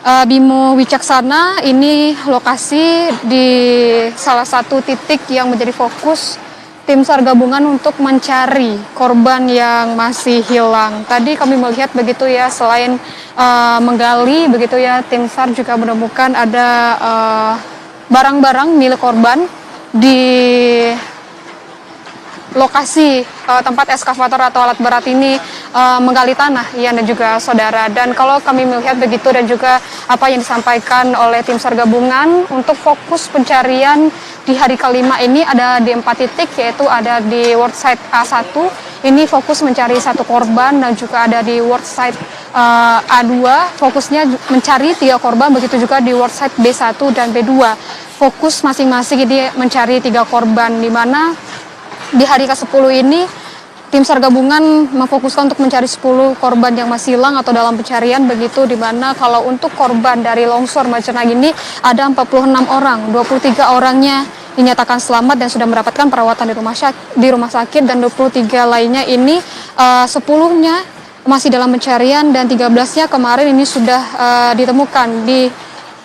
Bimo Wicaksana. Ini lokasi di salah satu titik yang menjadi fokus tim SAR gabungan untuk mencari korban yang masih hilang. Tadi kami melihat begitu ya, selain menggali begitu ya, tim SAR juga menemukan ada barang-barang milik korban di lokasi tempat eskavator atau alat berat ini menggali tanah, Ian dan juga saudara. Dan kalau kami melihat begitu dan juga apa yang disampaikan oleh tim SAR gabungan untuk fokus pencarian di hari kelima ini ada di 4 titik, yaitu ada di worksite A1, ini fokus mencari 1 korban, dan juga ada di worksite A2, fokusnya mencari 3 korban, begitu juga di worksite B1 dan B2, fokus masing-masing ini mencari 3 korban, di mana di hari ke-10 ini tim SAR gabungan memfokuskan untuk mencari 10 korban yang masih hilang atau dalam pencarian, begitu, di mana kalau untuk korban dari longsor Majenang ini ada 46 orang, 23 orangnya dinyatakan selamat dan sudah mendapatkan perawatan di rumah sakit, dan 23 lainnya ini 10-nya masih dalam pencarian, dan 13-nya kemarin ini sudah ditemukan di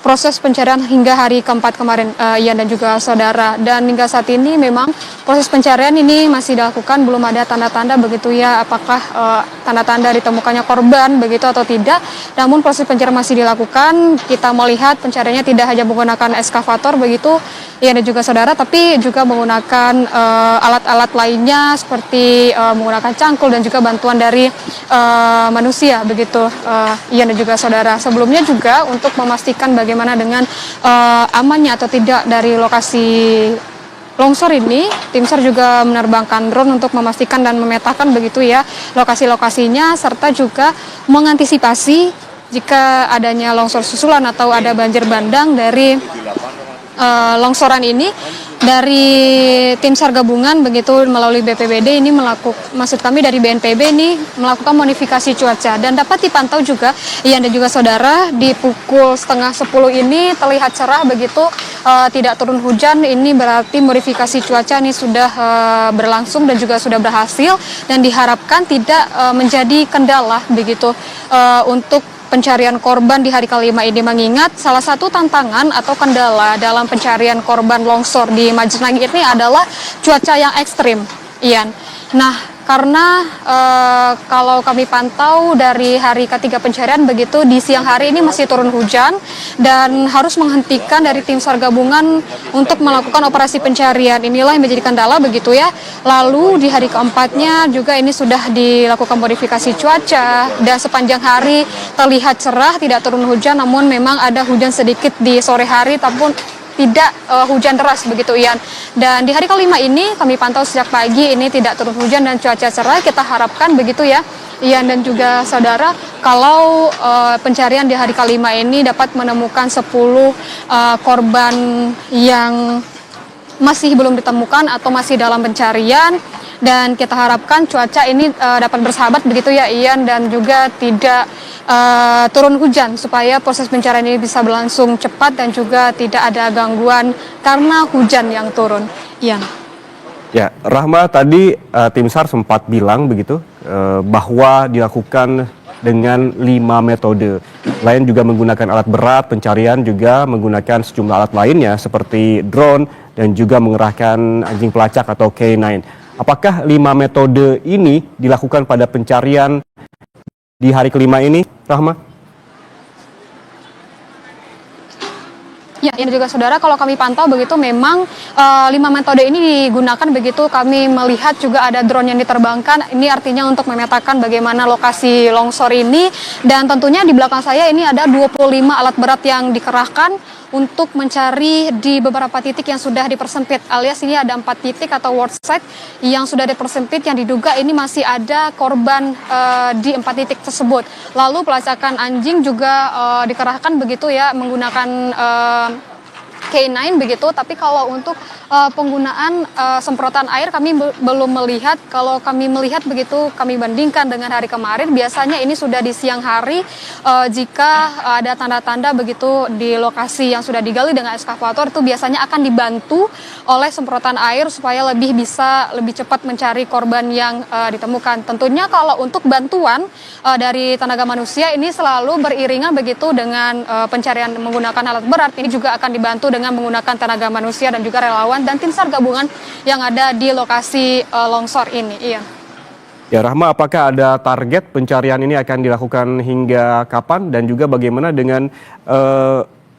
proses pencarian hingga hari keempat kemarin, Ian dan juga saudara. Dan hingga saat ini memang proses pencarian ini masih dilakukan, belum ada tanda-tanda begitu ya, apakah tanda-tanda ditemukannya korban begitu atau tidak. Namun proses pencarian masih dilakukan. Kita melihat pencariannya tidak hanya menggunakan eskavator begitu, Ian dan juga saudara, tapi juga menggunakan alat-alat lainnya seperti menggunakan cangkul dan juga bantuan dari manusia begitu, Ian dan juga saudara. Sebelumnya juga untuk memastikan bagaimana dengan amannya atau tidak dari lokasi longsor ini, tim SAR juga menerbangkan drone untuk memastikan dan memetakan begitu ya lokasi-lokasinya, serta juga mengantisipasi jika adanya longsor susulan atau ada banjir bandang dari longsoran ini. Dari tim SAR gabungan begitu melalui BPBD ini maksud kami dari BNPB ini melakukan modifikasi cuaca, dan dapat dipantau juga Ian dan juga saudara di pukul 9:30 ini terlihat cerah begitu, tidak turun hujan. Ini berarti modifikasi cuaca ini sudah berlangsung dan juga sudah berhasil, dan diharapkan tidak menjadi kendala begitu untuk pencarian korban di hari kelima ini, mengingat salah satu tantangan atau kendala dalam pencarian korban longsor di Majenang ini adalah cuaca yang ekstrim, Ian. Nah, karena kalau kami pantau dari hari ketiga pencarian begitu, di siang hari ini masih turun hujan dan harus menghentikan dari tim SAR gabungan untuk melakukan operasi pencarian. Inilah yang menjadi kendala begitu ya. Lalu di hari keempatnya juga ini sudah dilakukan modifikasi cuaca, dan sepanjang hari terlihat cerah, tidak turun hujan, namun memang ada hujan sedikit di sore hari, tapi tidak hujan deras begitu, Ian. Dan di hari kelima ini kami pantau sejak pagi ini tidak turun hujan dan cuaca cerah. Kita harapkan begitu ya, Ian dan juga saudara, kalau pencarian di hari kelima ini dapat menemukan 10 korban yang masih belum ditemukan atau masih dalam pencarian, dan kita harapkan cuaca ini dapat bersahabat begitu ya, Ian, dan juga tidak turun hujan supaya proses pencarian ini bisa berlangsung cepat dan juga tidak ada gangguan karena hujan yang turun, Ian. Ya, Rahma, tadi tim SAR sempat bilang begitu bahwa dilakukan dengan 5 metode. Lain juga menggunakan alat berat, pencarian juga menggunakan sejumlah alat lainnya seperti drone dan juga mengerahkan anjing pelacak atau K9. Apakah 5 metode ini dilakukan pada pencarian di hari kelima ini, Rahma? Ya, ini juga saudara, kalau kami pantau begitu memang 5 metode ini digunakan begitu. Kami melihat juga ada drone yang diterbangkan. Ini artinya untuk memetakan bagaimana lokasi longsor ini, dan tentunya di belakang saya ini ada 25 alat berat yang dikerahkan untuk mencari di beberapa titik yang sudah dipersempit, alias ini ada 4 titik atau worksite yang sudah dipersempit, yang diduga ini masih ada korban di 4 titik tersebut. Lalu pelacakan anjing juga dikerahkan begitu ya, menggunakan K9 begitu, tapi kalau untuk penggunaan semprotan air kami belum melihat. Kalau kami melihat begitu, kami bandingkan dengan hari kemarin, biasanya ini sudah di siang hari jika ada tanda-tanda begitu di lokasi yang sudah digali dengan eskavator itu biasanya akan dibantu oleh semprotan air supaya lebih cepat mencari korban yang ditemukan. Tentunya kalau untuk bantuan dari tenaga manusia ini selalu beriringan begitu dengan pencarian menggunakan alat berat, ini juga akan dibantu dengan menggunakan tenaga manusia dan juga relawan dan tim SAR gabungan yang ada di lokasi longsor ini. Iya. Ya Rahma, apakah ada target pencarian ini akan dilakukan hingga kapan dan juga bagaimana dengan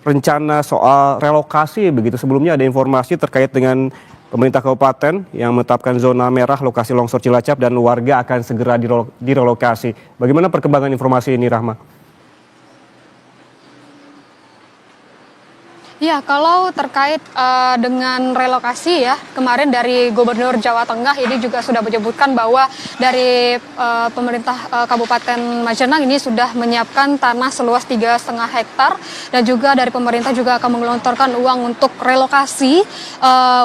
rencana soal relokasi begitu? Sebelumnya ada informasi terkait dengan pemerintah kabupaten yang menetapkan zona merah lokasi longsor Cilacap dan warga akan segera direlokasi. Bagaimana perkembangan informasi ini Rahma? Ya, kalau terkait dengan relokasi ya, kemarin dari Gubernur Jawa Tengah ini juga sudah menyebutkan bahwa dari pemerintah Kabupaten Majenang ini sudah menyiapkan tanah seluas 3,5 hektar dan juga dari pemerintah juga akan menggelontorkan uang untuk relokasi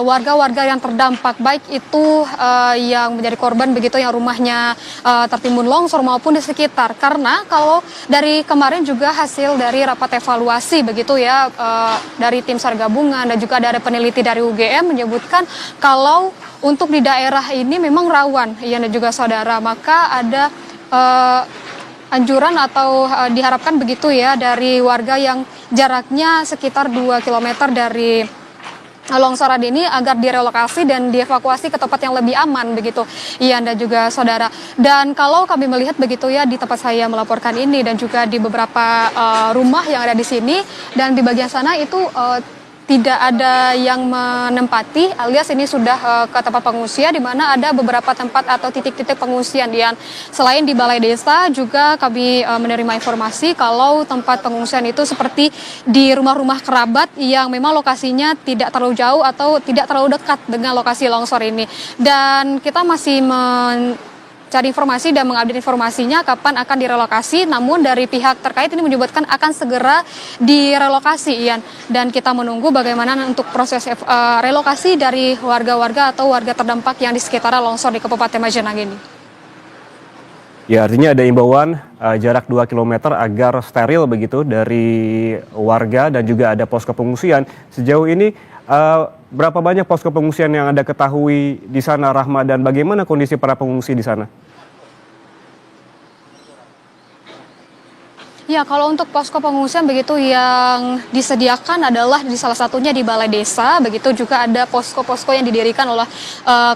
warga-warga yang terdampak, baik itu yang menjadi korban begitu yang rumahnya tertimbun longsor maupun di sekitar. Karena kalau dari kemarin juga hasil dari rapat evaluasi begitu ya, dari tim SAR gabungan dan juga ada peneliti dari UGM menyebutkan kalau untuk di daerah ini memang rawan, ya dan juga saudara, maka ada anjuran atau diharapkan begitu ya dari warga yang jaraknya sekitar 2 kilometer dari longsoran ini agar direlokasi dan dievakuasi ke tempat yang lebih aman begitu, Ian dan juga saudara. Dan kalau kami melihat begitu ya di tempat saya melaporkan ini dan juga di beberapa rumah yang ada di sini dan di bagian sana itu tidak ada yang menempati, alias ini sudah ke tempat pengungsian di mana ada beberapa tempat atau titik-titik pengungsian. Dan selain di balai desa juga kami menerima informasi kalau tempat pengungsian itu seperti di rumah-rumah kerabat yang memang lokasinya tidak terlalu jauh atau tidak terlalu dekat dengan lokasi longsor ini. Dan kita masih cari informasi dan mengupdate informasinya kapan akan direlokasi, namun dari pihak terkait ini menyebutkan akan segera direlokasi, Ian. Dan kita menunggu bagaimana untuk proses relokasi dari warga-warga atau warga terdampak yang di sekitar longsor di Kabupaten Majenang ini. Ya, artinya ada imbauan jarak 2 km agar steril begitu dari warga dan juga ada posko pengungsian. Sejauh ini berapa banyak posko pengungsian yang Anda ketahui di sana, Rahma, dan bagaimana kondisi para pengungsi di sana? Ya, kalau untuk posko pengungsian begitu yang disediakan adalah di salah satunya di Balai Desa, begitu juga ada posko-posko yang didirikan oleh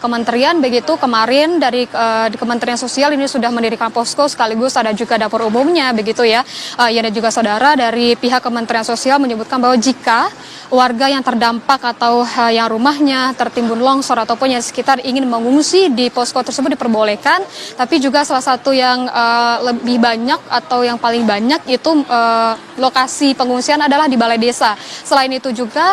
kementerian, begitu kemarin dari di Kementerian Sosial ini sudah mendirikan posko sekaligus ada juga dapur umumnya, begitu ya. Ya dan juga saudara dari pihak Kementerian Sosial menyebutkan bahwa jika warga yang terdampak atau yang rumahnya tertimbun longsor ataupun yang sekitar ingin mengungsi di posko tersebut diperbolehkan, tapi juga salah satu yang lebih banyak atau yang paling banyak itu lokasi pengungsian adalah di balai desa. Selain itu juga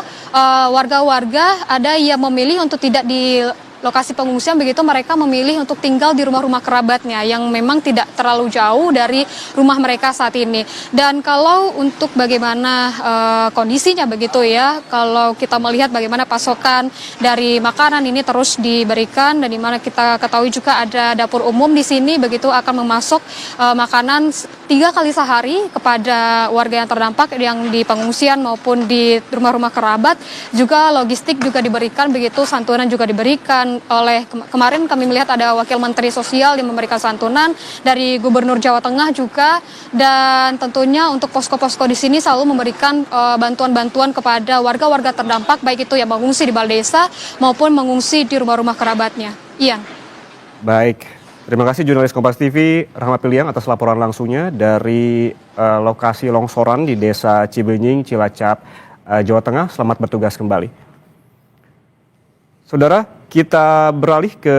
warga-warga ada yang memilih untuk tidak di lokasi pengungsian, begitu mereka memilih untuk tinggal di rumah-rumah kerabatnya yang memang tidak terlalu jauh dari rumah mereka saat ini. Dan kalau untuk bagaimana kondisinya begitu ya, kalau kita melihat bagaimana pasokan dari makanan ini terus diberikan dan dimana kita ketahui juga ada dapur umum di sini begitu akan memasok makanan 3 kali sehari kepada warga yang terdampak yang di pengungsian maupun di rumah-rumah kerabat. Juga logistik juga diberikan begitu, santunan juga diberikan oleh kemarin kami melihat ada Wakil Menteri Sosial yang memberikan santunan dari Gubernur Jawa Tengah juga, dan tentunya untuk posko-posko di sini selalu memberikan bantuan-bantuan kepada warga-warga terdampak baik itu yang mengungsi di balai desa maupun mengungsi di rumah-rumah kerabatnya. Ian. Baik, terima kasih jurnalis Kompas TV Rahma Piliang atas laporan langsungnya dari lokasi longsoran di Desa Cibenying, Cilacap, Jawa Tengah. Selamat bertugas kembali. Saudara, kita beralih ke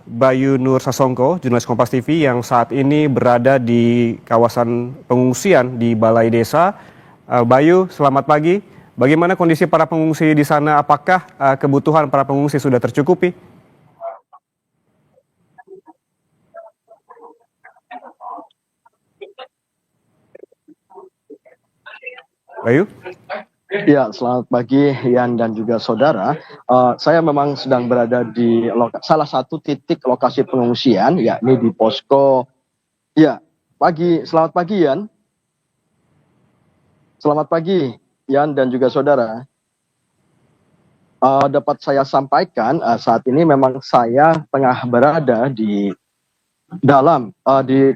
Bayu Nur Sasongko, jurnalis Kompas TV yang saat ini berada di kawasan pengungsian di Balai Desa. Bayu, selamat pagi. Bagaimana kondisi para pengungsi di sana? Apakah kebutuhan para pengungsi sudah tercukupi? Bayu? Ya, selamat pagi Ian dan juga saudara. Saya memang sedang berada di salah satu titik lokasi pengungsian, yakni di posko. Ya, selamat pagi Ian. Selamat pagi Ian dan juga saudara. Dapat saya sampaikan saat ini memang saya tengah berada di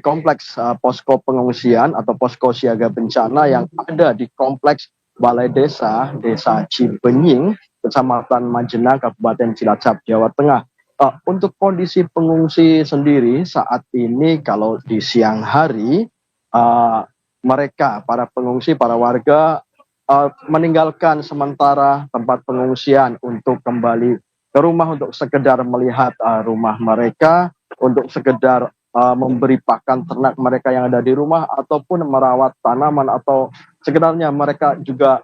kompleks posko pengungsian atau posko siaga bencana yang ada di kompleks Balai Desa Cibenying, Kecamatan Majenang, Kabupaten Cilacap, Jawa Tengah. Untuk kondisi pengungsi sendiri saat ini, kalau di siang hari, para pengungsi, para warga meninggalkan sementara tempat pengungsian untuk kembali ke rumah untuk sekedar melihat rumah mereka, untuk sekedar memberi pakan ternak mereka yang ada di rumah, ataupun merawat tanaman, atau sebenarnya mereka juga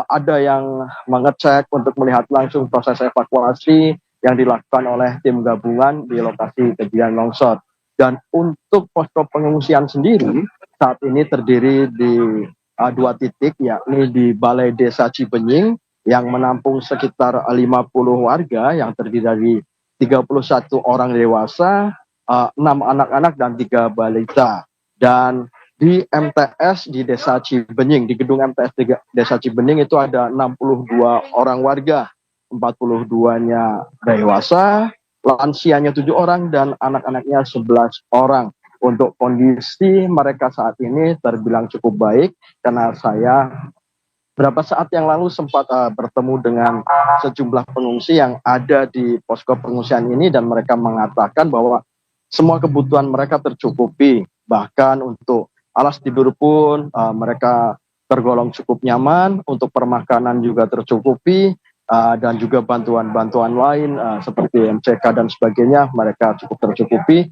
ada yang mengecek untuk melihat langsung proses evakuasi yang dilakukan oleh tim gabungan di lokasi kejadian longsor. Dan untuk posko pengungsian sendiri saat ini terdiri di dua titik, yakni di Balai Desa Cibenying yang menampung sekitar 50 warga yang terdiri dari 31 orang dewasa, 6 anak-anak dan 3 balita. Dan di MTS di Desa Cibenying, di gedung MTS di Desa Cibenying itu ada 62 orang warga, 42-nya dewasa, lansianya 7 orang dan anak-anaknya 11 orang. Untuk kondisi mereka saat ini terbilang cukup baik, karena saya berapa saat yang lalu sempat bertemu dengan sejumlah pengungsi yang ada di posko pengungsian ini, dan mereka mengatakan bahwa semua kebutuhan mereka tercukupi. Bahkan untuk alas tidur pun mereka tergolong cukup nyaman, untuk permakanan juga tercukupi, dan juga bantuan-bantuan lain seperti MCK dan sebagainya mereka cukup tercukupi.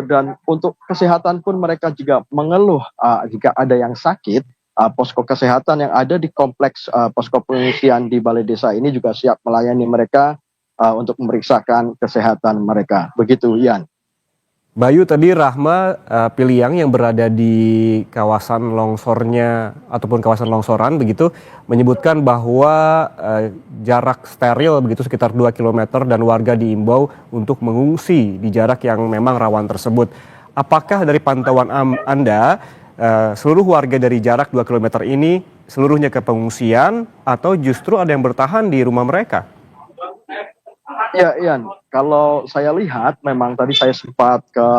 Dan untuk kesehatan pun mereka juga mengeluh jika ada yang sakit. Posko kesehatan yang ada di kompleks posko pengungsian di Balai Desa ini juga siap melayani mereka untuk memeriksakan kesehatan mereka. Begitu, Ian. Bayu, tadi Rahma Piliang yang berada di kawasan longsornya ataupun kawasan longsoran begitu menyebutkan bahwa jarak steril begitu sekitar 2 km dan warga diimbau untuk mengungsi di jarak yang memang rawan tersebut. Apakah dari pantauan Anda seluruh warga dari jarak 2 km ini seluruhnya ke pengungsian atau justru ada yang bertahan di rumah mereka? Ya, Ian, kalau saya lihat memang tadi saya sempat ke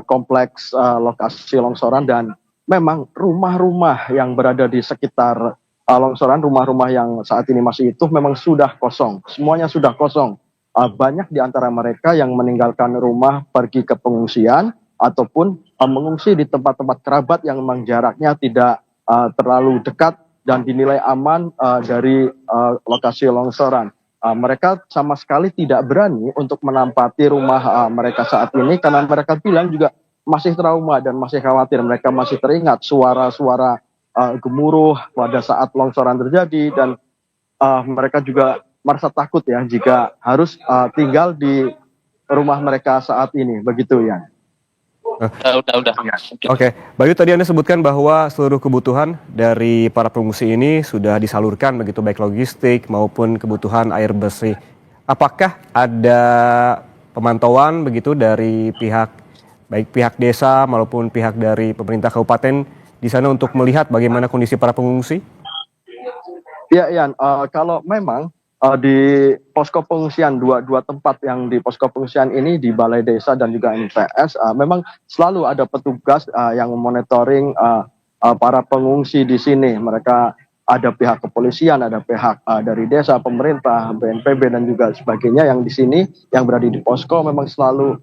kompleks lokasi longsoran, dan memang rumah-rumah yang berada di sekitar longsoran, rumah-rumah yang saat ini masih utuh memang sudah kosong. Semuanya sudah kosong. Banyak di antara mereka yang meninggalkan rumah pergi ke pengungsian ataupun mengungsi di tempat-tempat kerabat yang memang jaraknya tidak terlalu dekat dan dinilai aman dari lokasi longsoran. Mereka sama sekali tidak berani untuk menampati rumah mereka saat ini, karena mereka bilang juga masih trauma dan masih khawatir. Mereka masih teringat suara-suara gemuruh pada saat longsoran terjadi, dan mereka juga merasa takut ya jika harus tinggal di rumah mereka saat ini. Begitu ya. Udah. Oke, Bayu, tadi Anda sebutkan bahwa seluruh kebutuhan dari para pengungsi ini sudah disalurkan begitu, baik logistik maupun kebutuhan air bersih. Apakah ada pemantauan begitu dari baik pihak desa maupun pihak dari pemerintah kabupaten di sana untuk melihat bagaimana kondisi para pengungsi? Ya, Ian, kalau memang di posko pengungsian, dua tempat yang di posko pengungsian ini di Balai Desa dan juga MTS, memang selalu ada petugas yang memonitoring para pengungsi di sini. Mereka ada pihak kepolisian, ada pihak dari desa, pemerintah, BNPB dan juga sebagainya yang di sini yang berada di posko memang selalu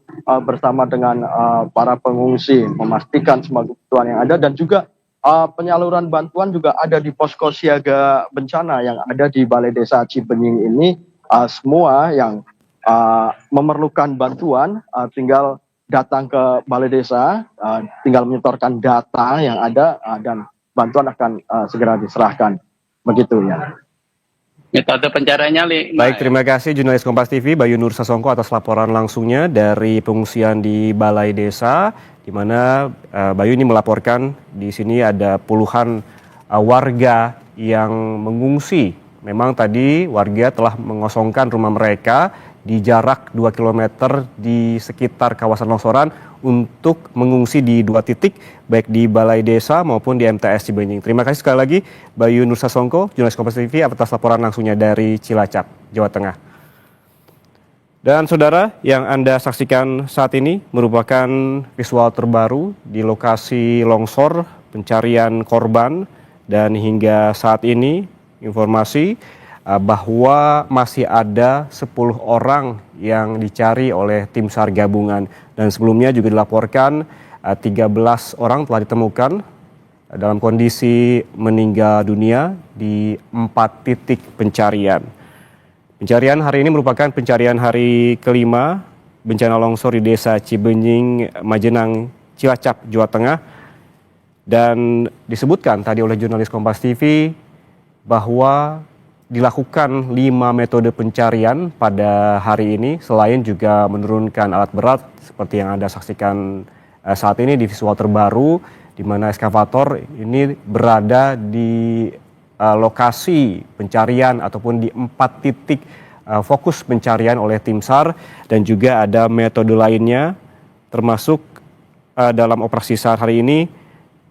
bersama dengan para pengungsi, memastikan semua kebutuhan yang ada, dan juga penyaluran bantuan juga ada di posko siaga bencana yang ada di Balai Desa Cibenying ini. Semua yang memerlukan bantuan tinggal datang ke Balai Desa, tinggal menyetorkan data yang ada dan bantuan akan segera diserahkan. Begitu ya. Metode pencariannya, Baik, terima kasih jurnalis Kompas TV Bayu Nur Sasongko atas laporan langsungnya dari pengungsian di Balai Desa, di mana Bayu ini melaporkan di sini ada puluhan warga yang mengungsi. Memang tadi warga telah mengosongkan rumah mereka di jarak 2 km di sekitar kawasan longsoran untuk mengungsi di 2 titik, baik di Balai Desa maupun di MTS Cibenying. Terima kasih sekali lagi Bayu Nur Sasongko, jurnalis Kompas TV atas laporan langsungnya dari Cilacap, Jawa Tengah. Dan saudara, yang Anda saksikan saat ini merupakan visual terbaru di lokasi longsor pencarian korban, dan hingga saat ini informasi bahwa masih ada 10 orang yang dicari oleh tim SAR gabungan, dan sebelumnya juga dilaporkan 13 orang telah ditemukan dalam kondisi meninggal dunia di 4 titik pencarian. Pencarian hari ini merupakan pencarian hari kelima bencana longsor di Desa Cibenying, Majenang, Cilacap, Jawa Tengah. Dan disebutkan tadi oleh jurnalis Kompas TV bahwa dilakukan 5 metode pencarian pada hari ini, selain juga menurunkan alat berat seperti yang Anda saksikan saat ini di visual terbaru, di mana eskavator ini berada di lokasi pencarian ataupun di 4 titik fokus pencarian oleh tim SAR, dan juga ada metode lainnya termasuk dalam operasi SAR hari ini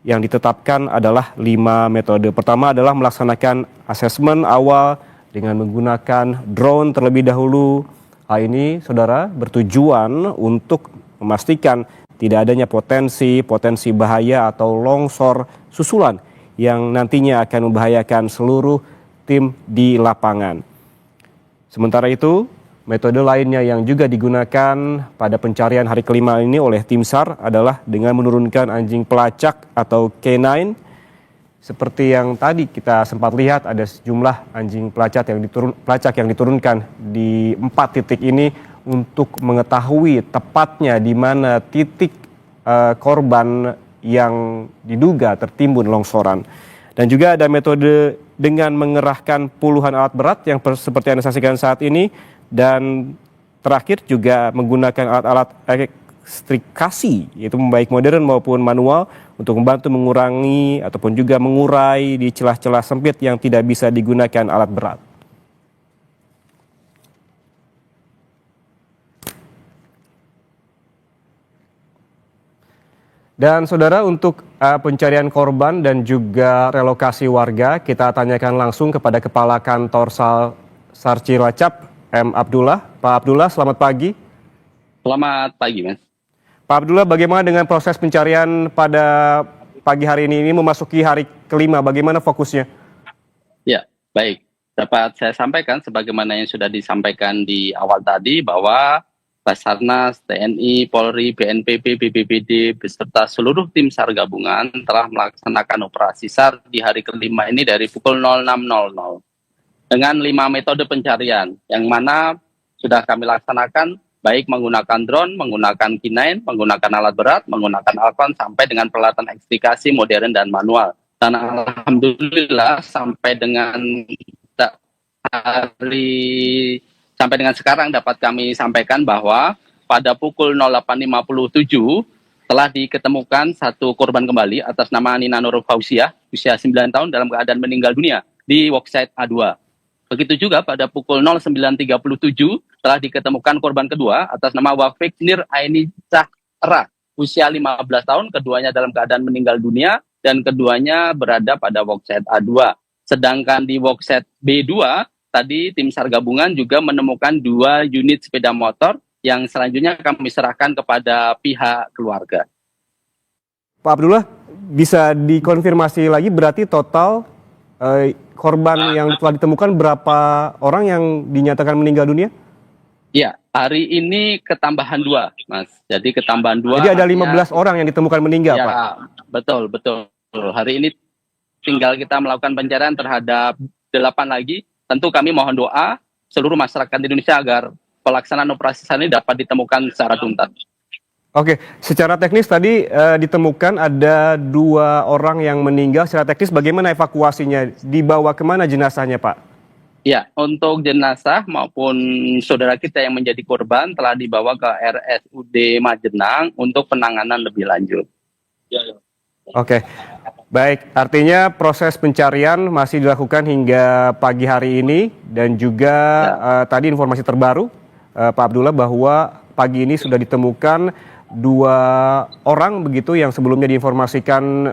yang ditetapkan adalah 5 metode. Pertama adalah melaksanakan asesmen awal dengan menggunakan drone terlebih dahulu. Hal ini saudara bertujuan untuk memastikan tidak adanya potensi bahaya atau longsor susulan yang nantinya akan membahayakan seluruh tim di lapangan. Sementara itu, metode lainnya yang juga digunakan pada pencarian hari kelima ini oleh tim SAR adalah dengan menurunkan anjing pelacak atau K9. Seperti yang tadi kita sempat lihat, ada sejumlah anjing pelacak yang diturunkan di 4 titik ini untuk mengetahui tepatnya di mana titik korban yang diduga tertimbun longsoran. Dan juga ada metode dengan mengerahkan puluhan alat berat yang seperti Anda saksikan saat ini, dan terakhir juga menggunakan alat-alat ekstrikasi, yaitu baik modern maupun manual, untuk membantu mengurangi ataupun juga mengurai di celah-celah sempit yang tidak bisa digunakan alat berat. Dan saudara, untuk pencarian korban dan juga relokasi warga, kita tanyakan langsung kepada Kepala Kantor SAR Cilacap, M. Abdullah. Pak Abdullah, selamat pagi. Selamat pagi, Mas. Pak Abdullah, bagaimana dengan proses pencarian pada pagi hari ini? Ini memasuki hari kelima, bagaimana fokusnya? Ya, baik. Dapat saya sampaikan sebagaimana yang sudah disampaikan di awal tadi, bahwa Basarnas, TNI, Polri, BNPB, BPBD, beserta seluruh tim SAR gabungan telah melaksanakan operasi SAR di hari kelima ini dari pukul 06.00 dengan 5 metode pencarian, yang mana sudah kami laksanakan baik menggunakan drone, menggunakan K9, menggunakan alat berat, menggunakan Alcon, sampai dengan peralatan ekstrikasi modern dan manual. Dan alhamdulillah sampai dengan sekarang dapat kami sampaikan bahwa pada pukul 08.57 telah diketemukan satu korban kembali atas nama Nina Nur Fauziah, usia 9 tahun, dalam keadaan meninggal dunia di worksite A2. Begitu juga pada pukul 09.37 telah diketemukan korban kedua atas nama Wafik Nir Aini Cahra, usia 15 tahun, keduanya dalam keadaan meninggal dunia dan keduanya berada pada worksite A2. Sedangkan di worksite B2 tadi tim SAR gabungan juga menemukan 2 unit sepeda motor yang selanjutnya kami serahkan kepada pihak keluarga. Pak Abdullah, bisa dikonfirmasi lagi berarti total korban yang telah ditemukan berapa orang yang dinyatakan meninggal dunia? Ya, hari ini ketambahan 2, Mas. Jadi ketambahan 2. Jadi ada 15 orang yang ditemukan meninggal, ya, Pak? Betul. Hari ini tinggal kita melakukan pencarian terhadap 8 lagi. Tentu kami mohon doa seluruh masyarakat Indonesia agar pelaksanaan operasi SAR ini dapat ditemukan secara tuntas. Oke, secara teknis tadi ditemukan ada 2 orang yang meninggal. Secara teknis bagaimana evakuasinya? Dibawa kemana jenazahnya, Pak? Ya, untuk jenazah maupun saudara kita yang menjadi korban telah dibawa ke RSUD Majenang untuk penanganan lebih lanjut. Oke, baik. Artinya proses pencarian masih dilakukan hingga pagi hari ini dan juga tadi informasi terbaru Pak Abdullah bahwa pagi ini sudah ditemukan 2 orang begitu yang sebelumnya diinformasikan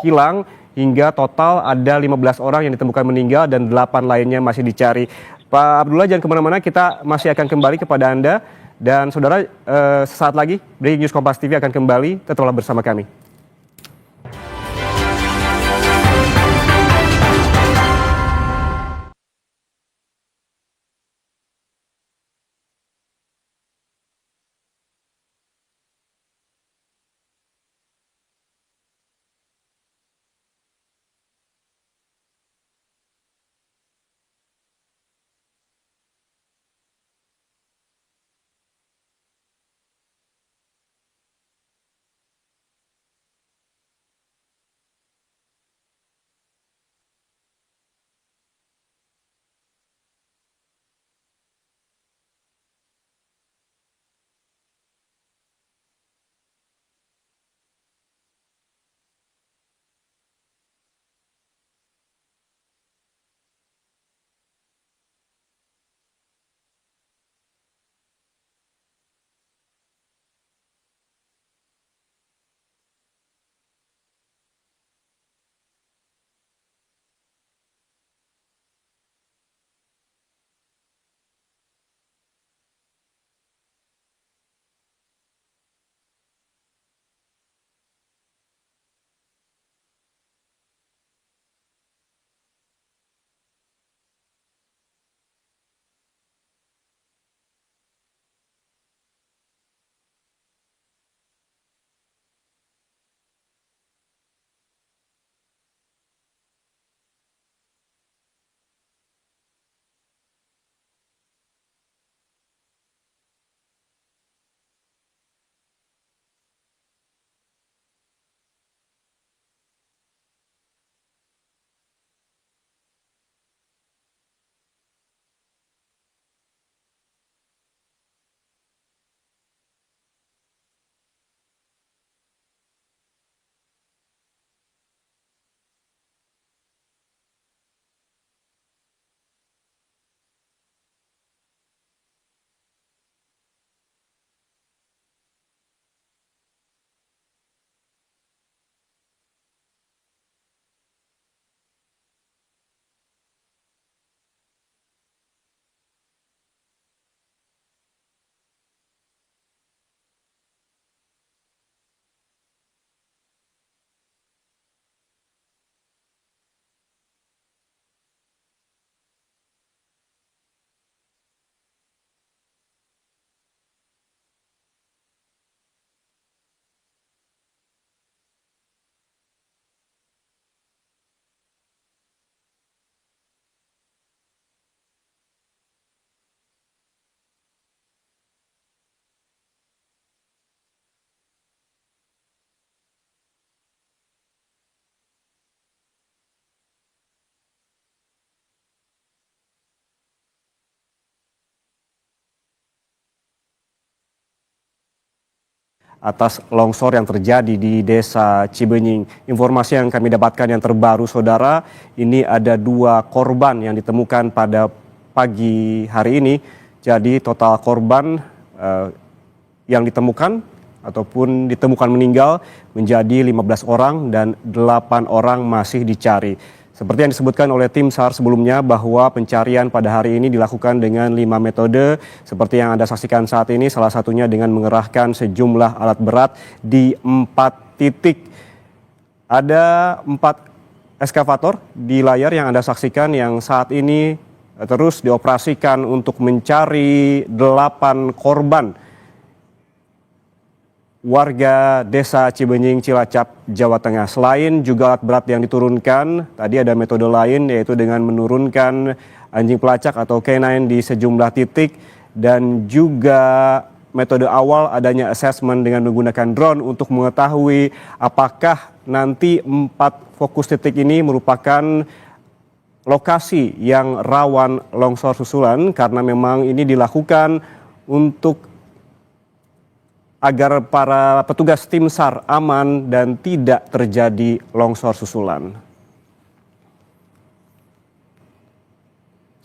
hilang hingga total ada 15 orang yang ditemukan meninggal dan 8 lainnya masih dicari. Pak Abdullah jangan kemana-mana, kita masih akan kembali kepada Anda dan saudara sesaat lagi Breaking News Kompas TV akan kembali, tetaplah bersama kami. Atas longsor yang terjadi di Desa Cibenying. Informasi yang kami dapatkan yang terbaru saudara, ini ada 2 korban yang ditemukan pada pagi hari ini. Jadi total korban yang ditemukan ataupun ditemukan meninggal menjadi 15 orang dan 8 orang masih dicari. Seperti yang disebutkan oleh tim SAR sebelumnya bahwa pencarian pada hari ini dilakukan dengan 5 metode seperti yang Anda saksikan saat ini, salah satunya dengan mengerahkan sejumlah alat berat di 4 titik. Ada 4 eskavator di layar yang Anda saksikan yang saat ini terus dioperasikan untuk mencari 8 korban warga Desa Cibenying, Cilacap, Jawa Tengah. Selain juga alat berat yang diturunkan, tadi ada metode lain yaitu dengan menurunkan anjing pelacak atau K9 di sejumlah titik dan juga metode awal adanya assessment dengan menggunakan drone untuk mengetahui apakah nanti 4 fokus titik ini merupakan lokasi yang rawan longsor susulan karena memang ini dilakukan untuk agar para petugas tim SAR aman dan tidak terjadi longsor susulan.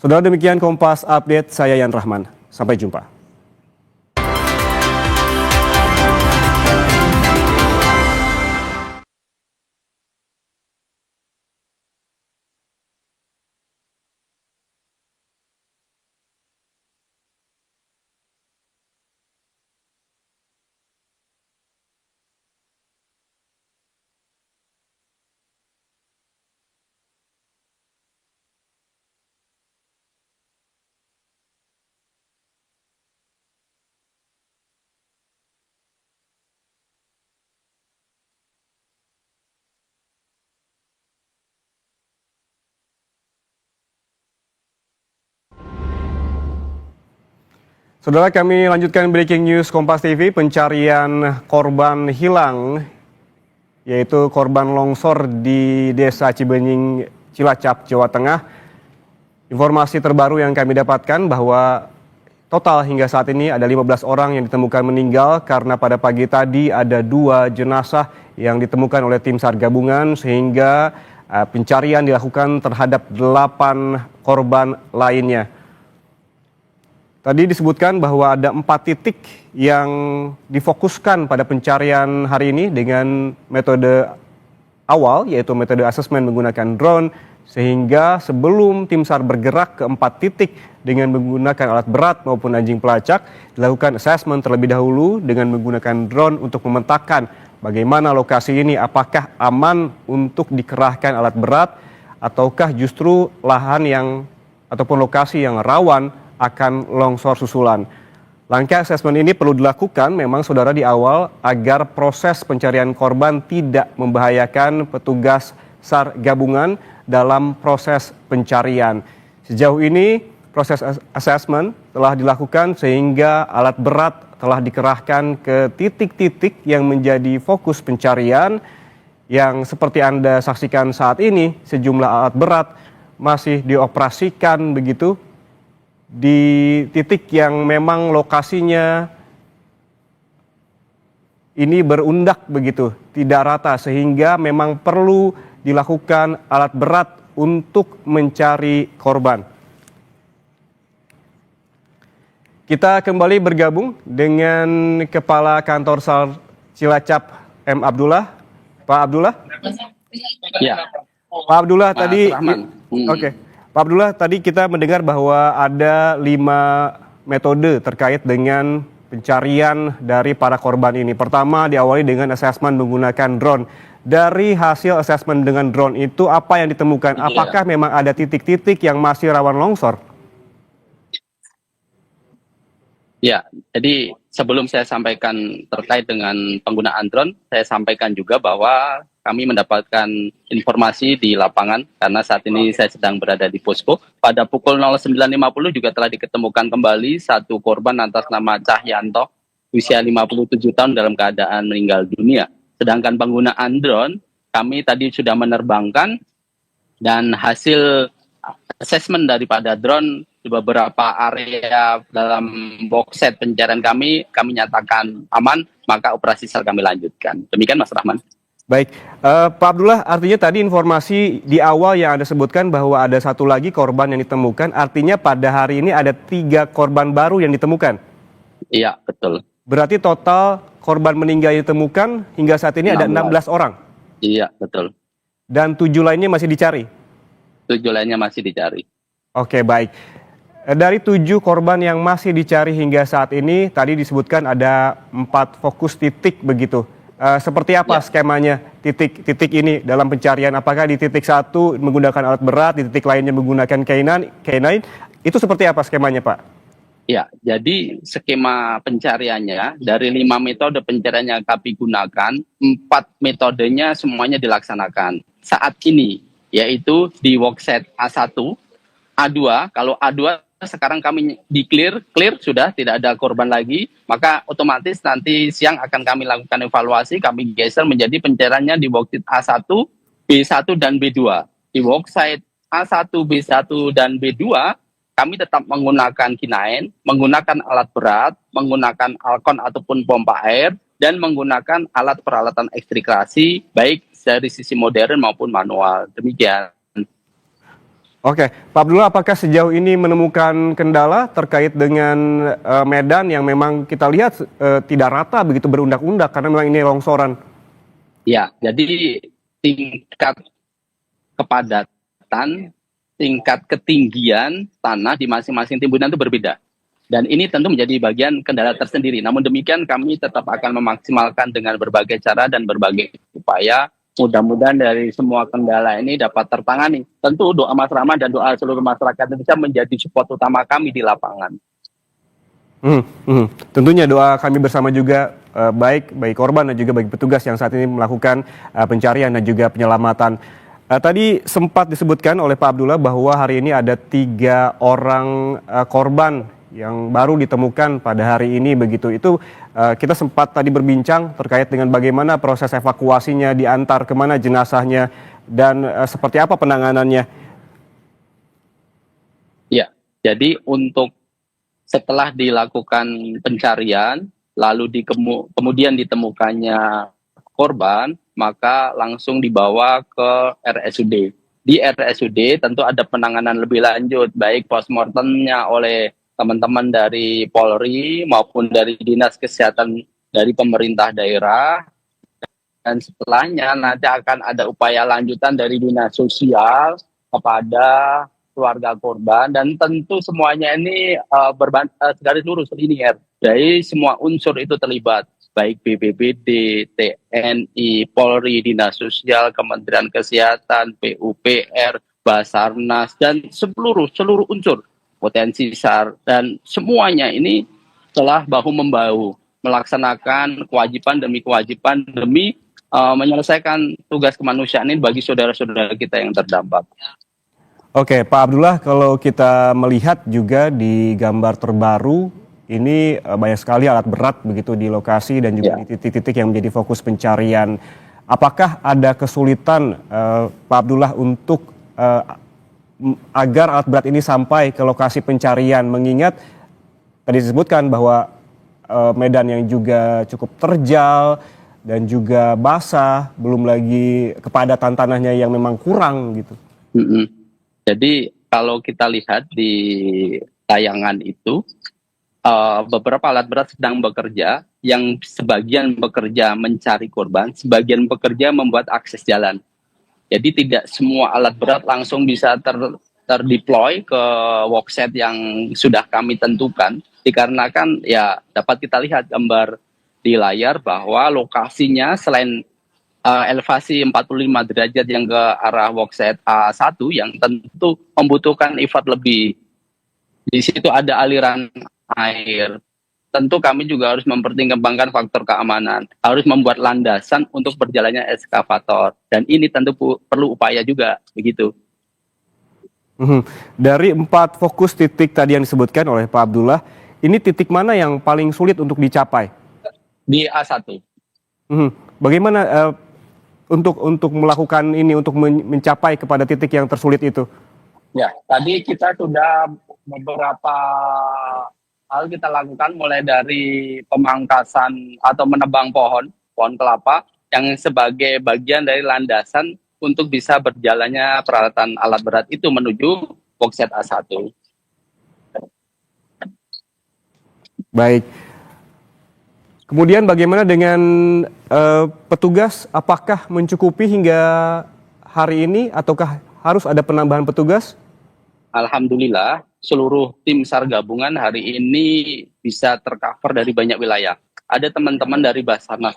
Saudara, demikian Kompas Update, saya Yan Rahman. Sampai jumpa. Saudara, kami lanjutkan breaking news Kompas TV. Pencarian korban hilang, yaitu korban longsor di Desa Cibenying, Cilacap, Jawa Tengah. Informasi terbaru yang kami dapatkan bahwa total hingga saat ini ada 15 orang yang ditemukan meninggal karena pada pagi tadi ada 2 jenazah yang ditemukan oleh tim SAR gabungan, sehingga pencarian dilakukan terhadap 8 korban lainnya. Tadi disebutkan bahwa ada 4 titik yang difokuskan pada pencarian hari ini dengan metode awal, yaitu metode asesmen menggunakan drone, sehingga sebelum tim SAR bergerak ke 4 titik dengan menggunakan alat berat maupun anjing pelacak, dilakukan asesmen terlebih dahulu dengan menggunakan drone untuk memetakan bagaimana lokasi ini, apakah aman untuk dikerahkan alat berat, ataukah justru lahan yang ataupun lokasi yang rawan akan longsor susulan. Langkah asesmen ini perlu dilakukan memang saudara di awal agar proses pencarian korban tidak membahayakan petugas SAR gabungan dalam proses pencarian. Sejauh ini proses asesmen telah dilakukan sehingga alat berat telah dikerahkan ke titik-titik yang menjadi fokus pencarian, yang seperti Anda saksikan saat ini sejumlah alat berat masih dioperasikan begitu di titik yang memang lokasinya ini berundak begitu, tidak rata, sehingga memang perlu dilakukan alat berat untuk mencari korban. Kita kembali bergabung dengan Kepala Kantor SAR Cilacap, M. Abdullah. Pak Abdullah? Ya. Pak Abdullah tadi, Oke. Pak Abdullah, tadi kita mendengar bahwa ada 5 metode terkait dengan pencarian dari para korban ini. Pertama, diawali dengan asesmen menggunakan drone. Dari hasil asesmen dengan drone itu, apa yang ditemukan? Apakah memang ada titik-titik yang masih rawan longsor? Ya, jadi sebelum saya sampaikan terkait dengan penggunaan drone, saya sampaikan juga bahwa kami mendapatkan informasi di lapangan karena saat ini saya sedang berada di posko. Pada pukul 09.50 juga telah diketemukan kembali 1 korban atas nama Cahyanto, usia 57 tahun dalam keadaan meninggal dunia. Sedangkan penggunaan drone, kami tadi sudah menerbangkan dan hasil asesmen daripada drone di beberapa area dalam box set pencarian kami nyatakan aman, maka operasi SAR kami lanjutkan. Demikian Mas Rahman. Baik, Pak Abdullah, artinya tadi informasi di awal yang Anda sebutkan bahwa ada 1 lagi korban yang ditemukan, artinya pada hari ini ada 3 korban baru yang ditemukan? Iya, betul. Berarti total korban meninggal yang ditemukan hingga saat ini ada 16 orang? Iya, betul. Dan 7 lainnya masih dicari? 7 lainnya masih dicari. Oke, baik. Dari 7 korban yang masih dicari hingga saat ini, tadi disebutkan ada 4 fokus titik begitu. Seperti apa skemanya titik-titik ini dalam pencarian? Apakah di titik 1 menggunakan alat berat, di titik lainnya menggunakan K9? Itu seperti apa skemanya, Pak? Ya, jadi skema pencariannya dari 5 metode pencarian yang kami gunakan, 4 metodenya semuanya dilaksanakan saat ini, yaitu di workset A1, A2. Kalau A2 sekarang kami di clear sudah tidak ada korban lagi, maka otomatis nanti siang akan kami lakukan evaluasi, kami geser menjadi pencariannya di worksheet A1, B1 dan B2. Di worksheet A1, B1 dan B2 kami tetap menggunakan K9, menggunakan alat berat, menggunakan Alcon ataupun pompa air, dan menggunakan alat peralatan ekstrikasi, baik dari sisi modern maupun manual. Demikian. Oke, Pak Abdullah, apakah sejauh ini menemukan kendala terkait dengan medan yang memang kita lihat tidak rata begitu berundak-undak karena memang ini longsoran? Ya, jadi tingkat kepadatan, tingkat ketinggian tanah di masing-masing timbunan itu berbeda. Dan ini tentu menjadi bagian kendala tersendiri. Namun demikian kami tetap akan memaksimalkan dengan berbagai cara dan berbagai upaya. Mudah-mudahan dari semua kendala ini dapat tertangani. Tentu doa Mas Rahman dan doa seluruh masyarakat Indonesia menjadi support utama kami di lapangan. Tentunya doa kami bersama juga baik korban dan juga bagi petugas yang saat ini melakukan pencarian dan juga penyelamatan. Tadi sempat disebutkan oleh Pak Abdullah bahwa hari ini ada 3 orang korban yang baru ditemukan pada hari ini begitu. Itu kita sempat tadi berbincang terkait dengan bagaimana proses evakuasinya, diantar kemana jenazahnya, dan seperti apa penanganannya. Ya, jadi untuk setelah dilakukan pencarian, lalu kemudian ditemukannya korban, maka langsung dibawa ke RSUD. Di RSUD tentu ada penanganan lebih lanjut, baik postmortemnya oleh teman-teman dari Polri maupun dari Dinas Kesehatan dari pemerintah daerah, dan setelahnya nanti akan ada upaya lanjutan dari Dinas Sosial kepada keluarga korban, dan tentu semuanya ini garis lurus linear. Jadi semua unsur itu terlibat, baik BPBD, TNI, Polri, Dinas Sosial, Kementerian Kesehatan, PUPR, Basarnas, dan seluruh unsur potensi SAR, dan semuanya ini telah bahu-membahu melaksanakan kewajiban demi kewajiban demi menyelesaikan tugas kemanusiaan ini bagi saudara-saudara kita yang terdampak. Oke, Pak Abdullah, kalau kita melihat juga di gambar terbaru ini banyak sekali alat berat begitu di lokasi dan juga di titik-titik yang menjadi fokus pencarian. Apakah ada kesulitan Pak Abdullah untuk agar alat berat ini sampai ke lokasi pencarian, mengingat tadi disebutkan bahwa medan yang juga cukup terjal dan juga basah, belum lagi kepadatan tanahnya yang memang kurang gitu. Jadi kalau kita lihat di tayangan itu, beberapa alat berat sedang bekerja, yang sebagian bekerja mencari korban, sebagian bekerja membuat akses jalan. Jadi tidak semua alat berat langsung bisa terdeploy ke workset yang sudah kami tentukan, dikarenakan ya dapat kita lihat gambar di layar bahwa lokasinya selain elevasi 45 derajat yang ke arah workset A1 yang tentu membutuhkan effort lebih. Di situ ada aliran air. Tentu kami juga harus mempertimbangkan faktor keamanan, harus membuat landasan untuk berjalannya eskavator, dan ini tentu perlu upaya juga, begitu. Dari 4 fokus titik tadi yang disebutkan oleh Pak Abdullah, ini titik mana yang paling sulit untuk dicapai? Di A1. Bagaimana untuk melakukan ini, untuk mencapai kepada titik yang tersulit itu? Ya, tadi kita sudah beberapa hal kita lakukan, mulai dari pemangkasan atau menebang pohon kelapa yang sebagai bagian dari landasan untuk bisa berjalannya peralatan alat berat itu menuju workset A1. Baik. Kemudian bagaimana dengan petugas? Apakah mencukupi hingga hari ini ataukah harus ada penambahan petugas? Alhamdulillah, seluruh tim SAR gabungan hari ini bisa tercover dari banyak wilayah. Ada teman-teman dari Basarnas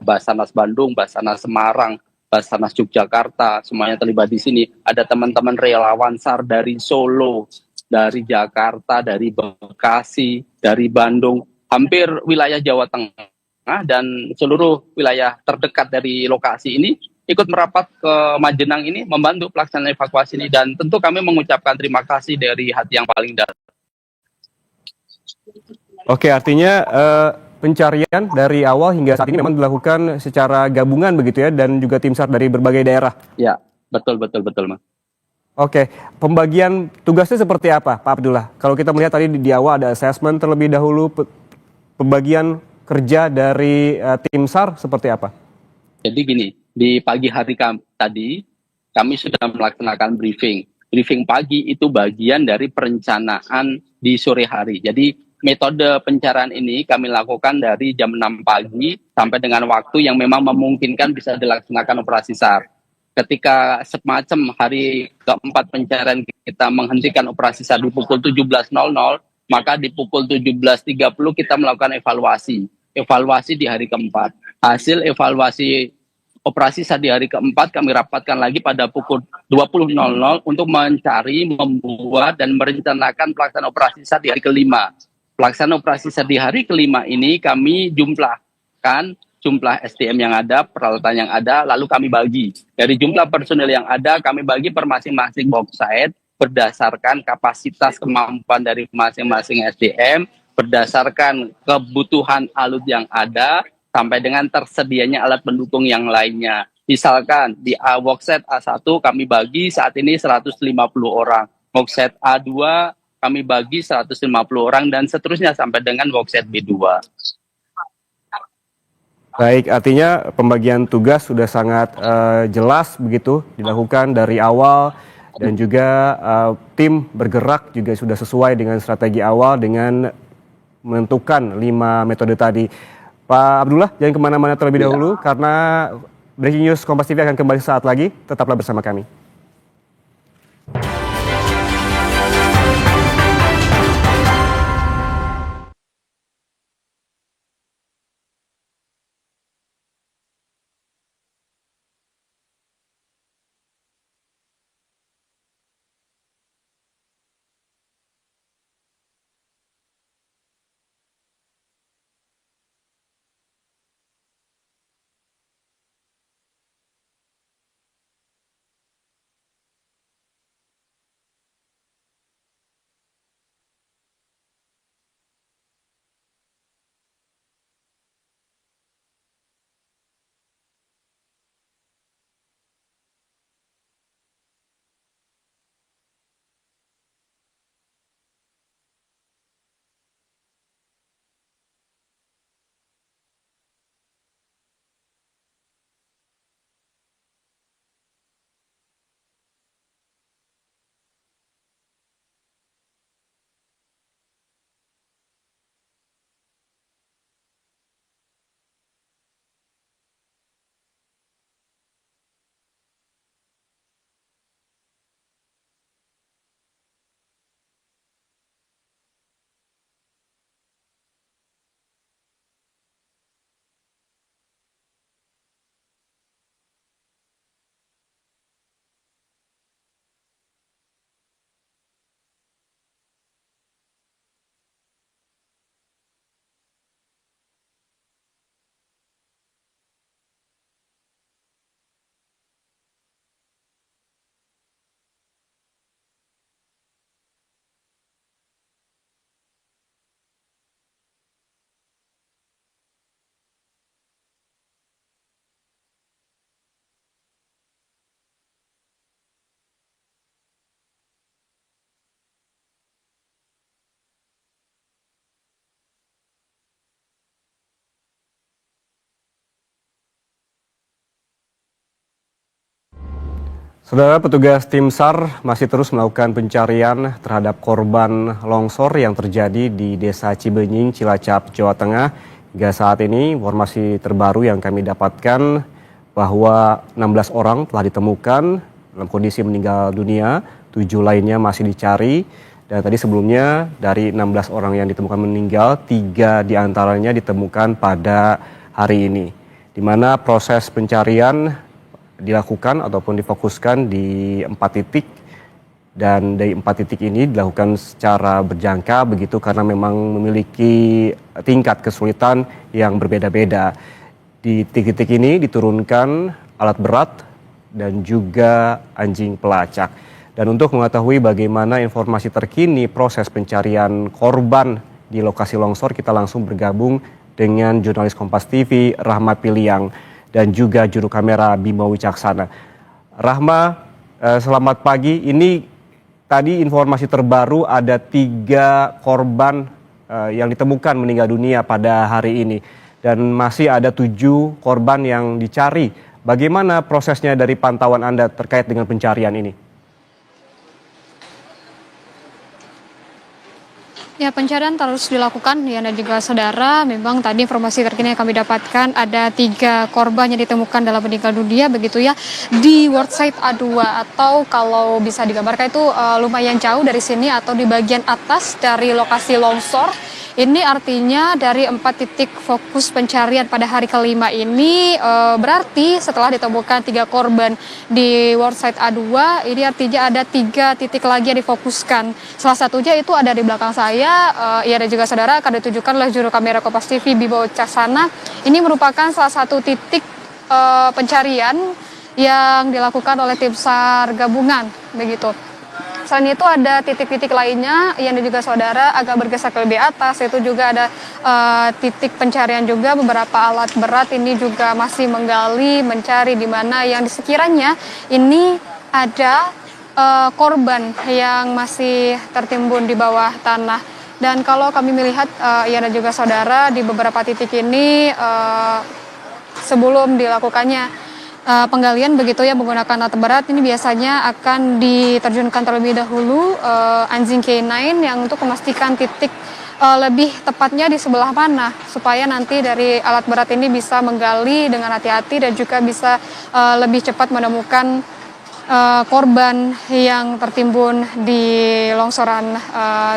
Basarnas Bandung, Basarnas Semarang, Basarnas Yogyakarta, semuanya terlibat di sini. Ada teman-teman relawan SAR dari Solo, dari Jakarta, dari Bekasi, dari Bandung, hampir wilayah Jawa Tengah dan seluruh wilayah terdekat dari lokasi ini ikut merapat ke Majenang ini membantu pelaksanaan evakuasi ini, dan tentu kami mengucapkan terima kasih dari hati yang paling dalam. Oke, artinya pencarian dari awal hingga saat ini memang dilakukan secara gabungan begitu ya, dan juga tim SAR dari berbagai daerah. Ya, betul Mas. Oke, pembagian tugasnya seperti apa, Pak Abdullah? Kalau kita melihat tadi di awal ada assessment terlebih dahulu, pembagian kerja dari tim SAR seperti apa? Jadi gini, di pagi hari tadi kami sudah melaksanakan briefing. Briefing pagi itu bagian dari perencanaan di sore hari. Jadi metode pencarian ini kami lakukan dari jam 6 pagi sampai dengan waktu yang memang memungkinkan bisa dilaksanakan operasi SAR. Ketika semacam hari keempat pencarian kita menghentikan operasi SAR di pukul 17.00, maka di pukul 17.30 kita melakukan evaluasi. Evaluasi di hari keempat. Hasil evaluasi operasi SAR di hari keempat kami rapatkan lagi pada pukul 20.00 untuk mencari, membuat, dan merencanakan pelaksanaan operasi SAR di hari kelima. Pelaksanaan operasi SAR di hari kelima ini kami jumlahkan jumlah SDM yang ada, peralatan yang ada, lalu kami bagi. Dari jumlah personil yang ada, kami bagi per masing-masing worksite berdasarkan kapasitas kemampuan dari masing-masing SDM, berdasarkan kebutuhan alut yang ada, sampai dengan tersedianya alat pendukung yang lainnya. Misalkan di worksite A1 kami bagi saat ini 150 orang, worksite A2 kami bagi 150 orang, dan seterusnya sampai dengan worksite B2. Baik, artinya pembagian tugas sudah sangat jelas begitu dilakukan dari awal dan juga tim bergerak juga sudah sesuai dengan strategi awal dengan menentukan 5 metode tadi. Pak Abdullah, jangan kemana-mana terlebih dahulu karena Breaking News Kompas TV akan kembali saat lagi. Tetaplah bersama kami. Saudara, petugas tim SAR masih terus melakukan pencarian terhadap korban longsor yang terjadi di Desa Cibenying, Cilacap, Jawa Tengah. Hingga saat ini, informasi terbaru yang kami dapatkan bahwa 16 orang telah ditemukan dalam kondisi meninggal dunia, 7 lainnya masih dicari. Dan tadi sebelumnya dari 16 orang yang ditemukan meninggal, 3 diantaranya ditemukan pada hari ini. Di mana proses pencarian dilakukan ataupun difokuskan di 4 titik, dan dari 4 titik ini dilakukan secara berjangka begitu karena memang memiliki tingkat kesulitan yang berbeda-beda. Di titik-titik ini diturunkan alat berat dan juga anjing pelacak. Dan untuk mengetahui bagaimana informasi terkini proses pencarian korban di lokasi longsor, kita langsung bergabung dengan jurnalis Kompas TV Rahma Piliang dan juga juru kamera Bima Wicaksana. Rahma, Selamat pagi. Ini tadi informasi terbaru ada 3 korban yang ditemukan meninggal dunia pada hari ini. Dan masih ada 7 korban yang dicari. Bagaimana prosesnya dari pantauan Anda terkait dengan pencarian ini? Ya, pencarian terus dilakukan ya dan juga saudara. Memang tadi informasi terkini yang kami dapatkan ada 3 korban yang ditemukan dalam meninggal dunia begitu ya di Worldside A2 atau kalau bisa digambarkan itu lumayan jauh dari sini atau di bagian atas dari lokasi longsor. Ini artinya dari 4 titik fokus pencarian pada hari kelima ini berarti setelah ditemukan 3 korban di Worldside A2, ini artinya ada 3 titik lagi yang difokuskan. Salah satunya itu ada di belakang saya, ya dan juga saudara akan ditunjukkan oleh juru kamera Kompas TV Bimo Caksana. Ini merupakan salah satu titik pencarian yang dilakukan oleh tim SAR gabungan begitu. Selain itu ada titik-titik lainnya yang juga saudara agak bergeser ke lebih atas, itu juga ada titik pencarian juga beberapa alat berat ini juga masih menggali mencari di mana yang sekiranya ini ada korban yang masih tertimbun di bawah tanah. Dan kalau kami melihat ya dan juga saudara di beberapa titik ini sebelum dilakukannya penggalian begitu ya menggunakan alat berat ini biasanya akan diterjunkan terlebih dahulu anjing K9 yang untuk memastikan titik lebih tepatnya di sebelah mana supaya nanti dari alat berat ini bisa menggali dengan hati-hati dan juga bisa lebih cepat menemukan korban yang tertimbun di longsoran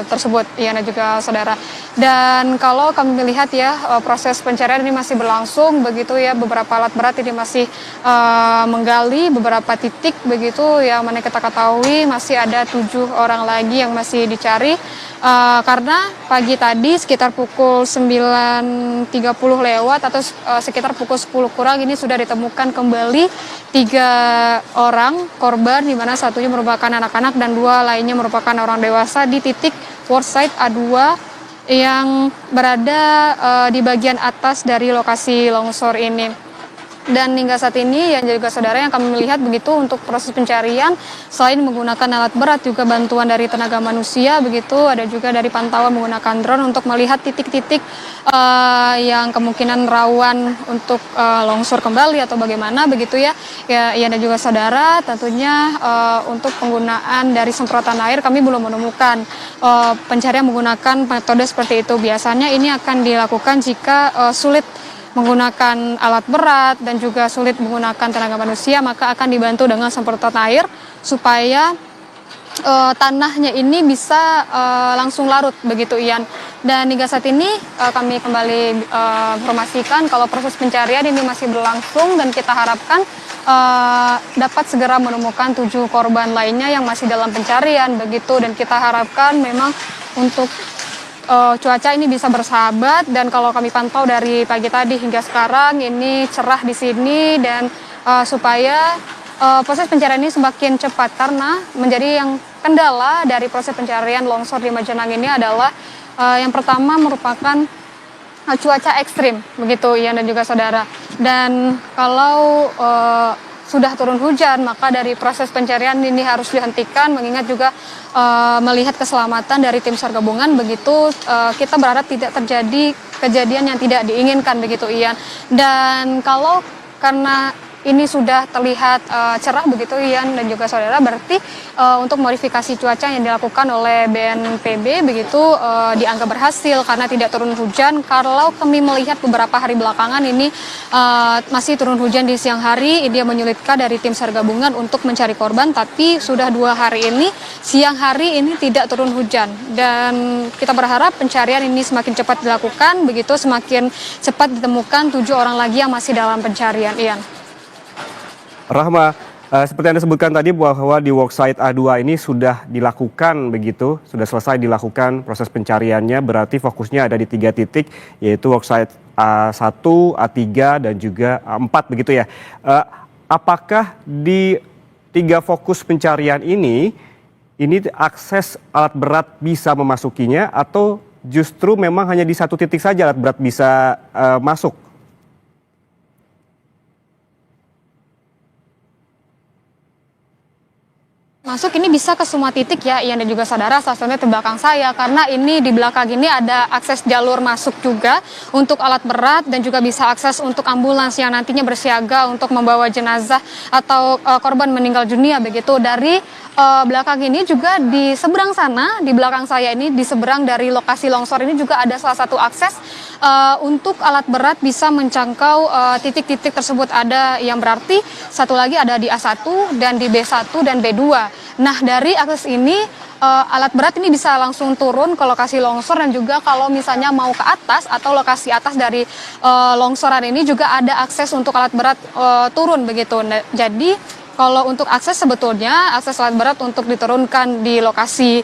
tersebut ya dan juga saudara. Dan kalau kami melihat ya proses pencarian ini masih berlangsung begitu ya, beberapa alat berat ini masih menggali beberapa titik begitu yang mana kita ketahui masih ada 7 orang lagi yang masih dicari karena pagi tadi sekitar pukul 9.30 lewat atau sekitar pukul 10 kurang ini sudah ditemukan kembali 3 orang korban di mana satunya merupakan anak-anak dan 2 lainnya merupakan orang dewasa di titik Worldside A2 yang berada di bagian atas dari lokasi longsor ini. Dan hingga saat ini yang juga saudara yang kami melihat begitu untuk proses pencarian selain menggunakan alat berat juga bantuan dari tenaga manusia begitu ada juga dari pantauan menggunakan drone untuk melihat titik-titik yang kemungkinan rawan untuk longsor kembali atau bagaimana begitu ya dan juga saudara tentunya untuk penggunaan dari semprotan air kami belum menemukan pencarian menggunakan metode seperti itu. Biasanya ini akan dilakukan jika sulit menggunakan alat berat dan juga sulit menggunakan tenaga manusia maka akan dibantu dengan semprotan air supaya tanahnya ini bisa langsung larut begitu Ian. Dan hingga saat ini kami kembali informasikan kalau proses pencarian ini masih berlangsung dan kita harapkan dapat segera menemukan 7 korban lainnya yang masih dalam pencarian begitu dan kita harapkan memang untuk cuaca ini bisa bersahabat dan kalau kami pantau dari pagi tadi hingga sekarang ini cerah di sini dan supaya proses pencarian ini semakin cepat karena menjadi yang kendala dari proses pencarian longsor di Majenang ini adalah yang pertama merupakan cuaca ekstrim begitu Ian dan juga saudara dan kalau sudah turun hujan maka dari proses pencarian ini harus dihentikan mengingat juga melihat keselamatan dari tim SAR gabungan begitu kita berharap tidak terjadi kejadian yang tidak diinginkan begitu Ian. Dan kalau karena ini sudah terlihat cerah begitu Ian dan juga saudara berarti untuk modifikasi cuaca yang dilakukan oleh BNPB begitu dianggap berhasil karena tidak turun hujan. Kalau kami melihat beberapa hari belakangan ini masih turun hujan di siang hari ini menyulitkan dari tim SAR gabungan untuk mencari korban tapi sudah 2 hari ini siang hari ini tidak turun hujan dan kita berharap pencarian ini semakin cepat dilakukan begitu semakin cepat ditemukan 7 orang lagi yang masih dalam pencarian Ian. Rahma, seperti Anda sebutkan tadi bahwa di Worldside A2 ini sudah dilakukan begitu, sudah selesai dilakukan proses pencariannya, berarti fokusnya ada di 3 titik, yaitu Worldside A1, A3, dan juga A4 begitu ya. Apakah di 3 fokus pencarian ini akses alat berat bisa memasukinya atau justru memang hanya di 1 titik saja alat berat bisa masuk? Masuk ini bisa ke semua titik ya, Ian dan juga saudara, salah satunya di belakang saya, karena ini di belakang ini ada akses jalur masuk juga untuk alat berat dan juga bisa akses untuk ambulans yang nantinya bersiaga untuk membawa jenazah atau korban meninggal dunia begitu. Dari belakang ini juga di seberang sana, di belakang saya ini, di seberang dari lokasi longsor ini juga ada salah satu akses untuk alat berat bisa menjangkau titik-titik tersebut. Ada yang berarti satu lagi ada di A1 dan di B1 dan B2. Nah, dari akses ini alat berat ini bisa langsung turun ke lokasi longsor, dan juga kalau misalnya mau ke atas atau lokasi atas dari longsoran ini juga ada akses untuk alat berat turun begitu. Nah, jadi kalau untuk akses sebetulnya akses alat berat untuk diturunkan di lokasi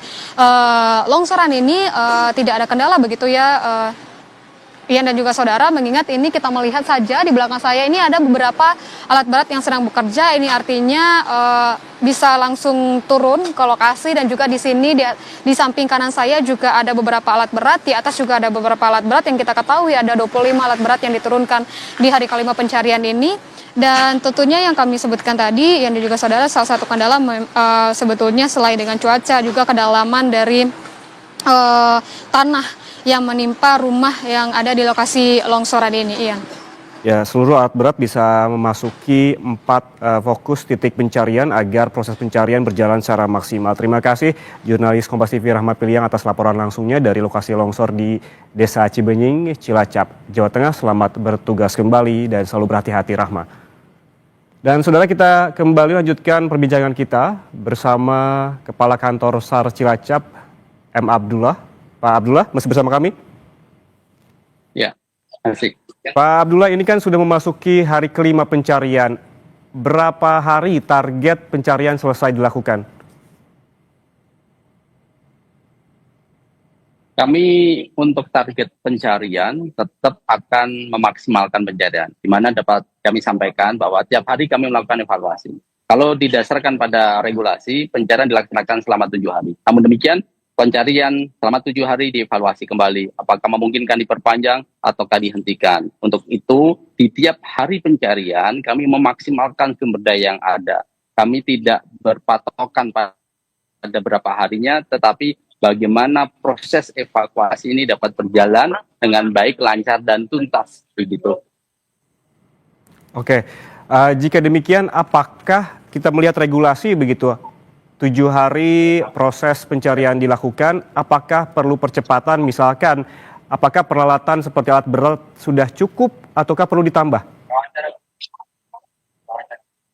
longsoran ini tidak ada kendala begitu ya. Ian dan juga saudara, mengingat ini kita melihat saja di belakang saya ini ada beberapa alat berat yang sedang bekerja. Ini artinya bisa langsung turun ke lokasi, dan juga di sini di samping kanan saya juga ada beberapa alat berat. Di atas juga ada beberapa alat berat yang kita ketahui ada 25 alat berat yang diturunkan di hari kelima pencarian ini. Dan tentunya yang kami sebutkan tadi, Ian dan juga saudara, salah satu kendala sebetulnya selain dengan cuaca juga kedalaman dari tanah yang menimpa rumah yang ada di lokasi longsoran ini, Ian. Ya, seluruh alat berat bisa memasuki 4 fokus titik pencarian agar proses pencarian berjalan secara maksimal. Terima kasih jurnalis Kompas TV Rahma Piliang atas laporan langsungnya dari lokasi longsor di Desa Cibenying, Cilacap, Jawa Tengah. Selamat bertugas kembali dan selalu berhati-hati, Rahma. Dan saudara, kita kembali lanjutkan perbincangan kita bersama Kepala Kantor SAR Cilacap, M. Abdullah. Pak Abdullah, masih bersama kami? Ya, masih. Pak Abdullah, ini kan sudah memasuki hari kelima pencarian. Berapa hari target pencarian selesai dilakukan? Kami untuk target pencarian tetap akan memaksimalkan pencarian, di mana dapat kami sampaikan bahwa tiap hari kami melakukan evaluasi. Kalau didasarkan pada regulasi, pencarian dilaksanakan selama 7 hari. Namun demikian, pencarian selama 7 hari dievaluasi kembali, apakah memungkinkan diperpanjang ataukah dihentikan. Untuk itu, di tiap hari pencarian kami memaksimalkan sumber daya yang ada. Kami tidak berpatokan pada berapa harinya, tetapi bagaimana proses evakuasi ini dapat berjalan dengan baik, lancar, dan tuntas. Begitu. Oke, jika demikian apakah kita melihat regulasi begitu? 7 hari proses pencarian dilakukan, apakah perlu percepatan, misalkan apakah peralatan seperti alat berat sudah cukup ataukah perlu ditambah?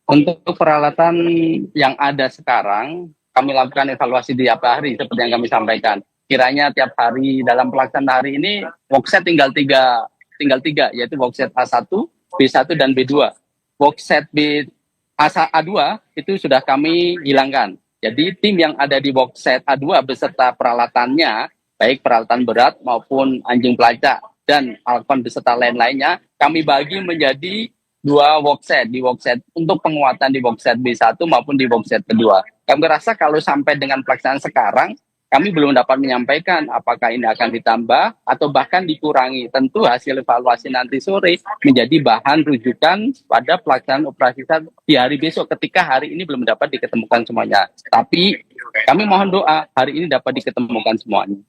Untuk peralatan yang ada sekarang, kami lakukan evaluasi di tiap hari seperti yang kami sampaikan. Kiranya tiap hari dalam pelaksanaan hari ini workset tinggal tiga, yaitu workset A1, B1 dan B2. Workset A2 itu sudah kami hilangkan. Jadi tim yang ada di workset A2 beserta peralatannya, baik peralatan berat maupun anjing pelacak dan alat beserta lain-lainnya, kami bagi menjadi 2 workset. Di workset untuk penguatan di workset B1 maupun di workset kedua. Kami rasa kalau sampai dengan pelaksanaan sekarang, kami belum dapat menyampaikan apakah ini akan ditambah atau bahkan dikurangi. Tentu hasil evaluasi nanti sore menjadi bahan rujukan pada pelaksanaan operasi SAR di hari besok ketika hari ini belum dapat diketemukan semuanya. Tapi kami mohon doa hari ini dapat diketemukan semuanya.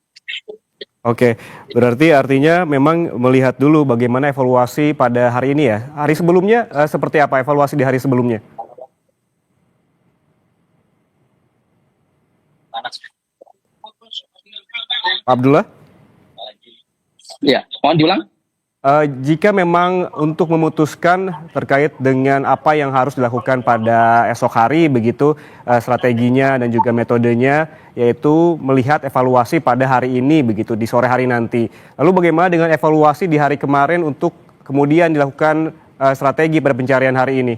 Oke, berarti artinya memang melihat dulu bagaimana evaluasi pada hari ini ya. Hari sebelumnya seperti apa evaluasi di hari sebelumnya? Abdullah? Ya, mohon diulang. Jika memang untuk memutuskan terkait dengan apa yang harus dilakukan pada esok hari begitu strateginya dan juga metodenya, yaitu melihat evaluasi pada hari ini begitu di sore hari nanti. Lalu bagaimana dengan evaluasi di hari kemarin untuk kemudian dilakukan strategi pada pencarian hari ini?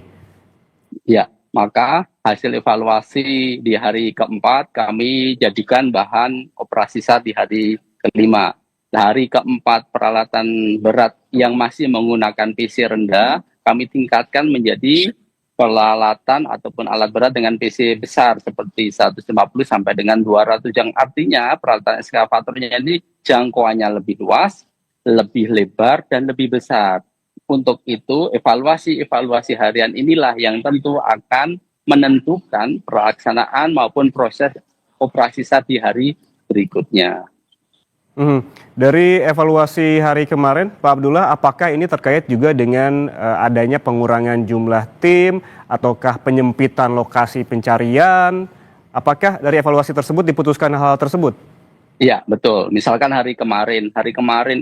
Ya, maka hasil evaluasi di hari keempat kami jadikan bahan operasi SAR di hari kelima. Hari keempat peralatan berat yang masih menggunakan PC rendah, kami tingkatkan menjadi peralatan ataupun alat berat dengan PC besar seperti 150 sampai dengan 200, yang artinya peralatan ekskavatornya ini jangkauannya lebih luas, lebih lebar, dan lebih besar. Untuk itu, evaluasi harian inilah yang tentu akan menentukan pelaksanaan maupun proses operasi SAR di hari berikutnya. Dari evaluasi hari kemarin, Pak Abdullah, apakah ini terkait juga dengan adanya pengurangan jumlah tim ataukah penyempitan lokasi pencarian? Apakah dari evaluasi tersebut diputuskan hal tersebut? Iya, betul. Misalkan hari kemarin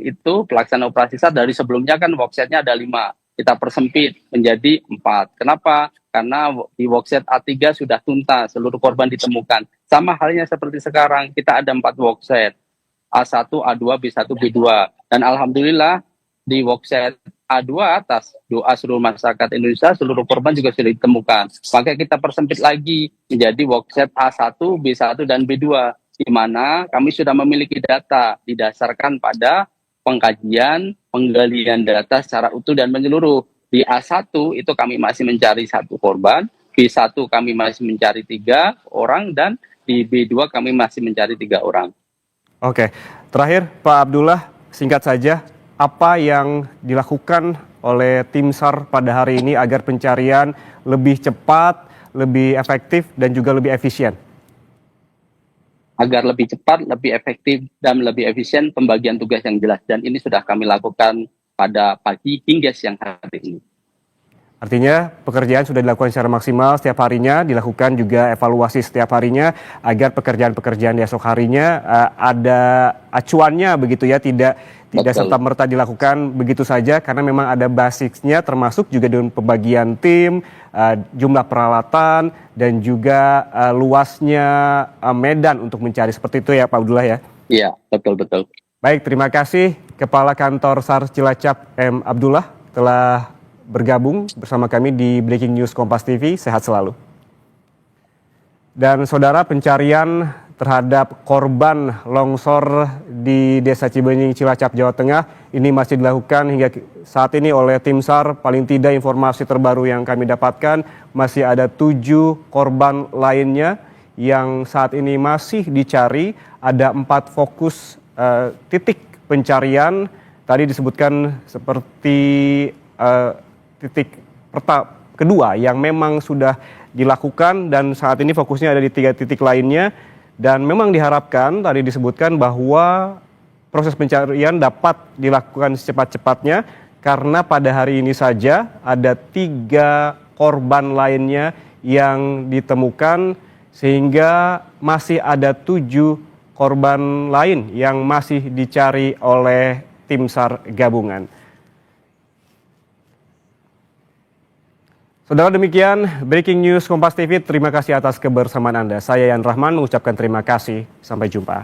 itu pelaksanaan operasi SAR dari sebelumnya kan worksetnya ada 5, kita persempit menjadi 4. Kenapa? Karena di workset A3 sudah tuntas, seluruh korban ditemukan. Sama halnya seperti sekarang, kita ada 4 workset. A1, A2, B1, B2. Dan alhamdulillah di workset A2 atas doa seluruh masyarakat Indonesia, seluruh korban juga sudah ditemukan. Maka kita persempit lagi menjadi workset A1, B1, dan B2. Di mana kami sudah memiliki data didasarkan pada pengkajian, penggalian data secara utuh dan menyeluruh. Di A1 itu kami masih mencari 1 korban, B1 kami masih mencari 3 orang, dan di B2 kami masih mencari 3 orang. Oke, terakhir Pak Abdullah, singkat saja, apa yang dilakukan oleh tim SAR pada hari ini agar pencarian lebih cepat, lebih efektif, dan juga lebih efisien? Agar lebih cepat, lebih efektif, dan lebih efisien pembagian tugas yang jelas. Dan ini sudah kami lakukan pada pagi hingga siang hari ini. Artinya pekerjaan sudah dilakukan secara maksimal setiap harinya, dilakukan juga evaluasi setiap harinya agar pekerjaan-pekerjaan di esok harinya ada acuannya begitu ya, tidak serta-merta dilakukan begitu saja karena memang ada basicnya termasuk juga dengan pembagian tim, jumlah peralatan dan juga luasnya medan untuk mencari seperti itu ya Pak Abdullah ya. Iya, betul. Baik, terima kasih Kepala Kantor SAR Cilacap M. Abdullah telah bergabung bersama kami di Breaking News Kompas TV. Sehat selalu. Dan saudara, pencarian terhadap korban longsor di Desa Cibenying, Cilacap, Jawa Tengah ini masih dilakukan hingga saat ini oleh tim SAR. Paling tidak informasi terbaru yang kami dapatkan masih ada 7 korban lainnya yang saat ini masih dicari. Ada 4 fokus titik pencarian. Tadi disebutkan seperti titik kedua yang memang sudah dilakukan dan saat ini fokusnya ada di 3 titik lainnya, dan memang diharapkan tadi disebutkan bahwa proses pencarian dapat dilakukan secepat-cepatnya karena pada hari ini saja ada 3 korban lainnya yang ditemukan sehingga masih ada 7 korban lain yang masih dicari oleh tim SAR gabungan. Saudara, demikian Breaking News Kompas TV. Terima kasih atas kebersamaan Anda. Saya Yan Rahman mengucapkan terima kasih. Sampai jumpa.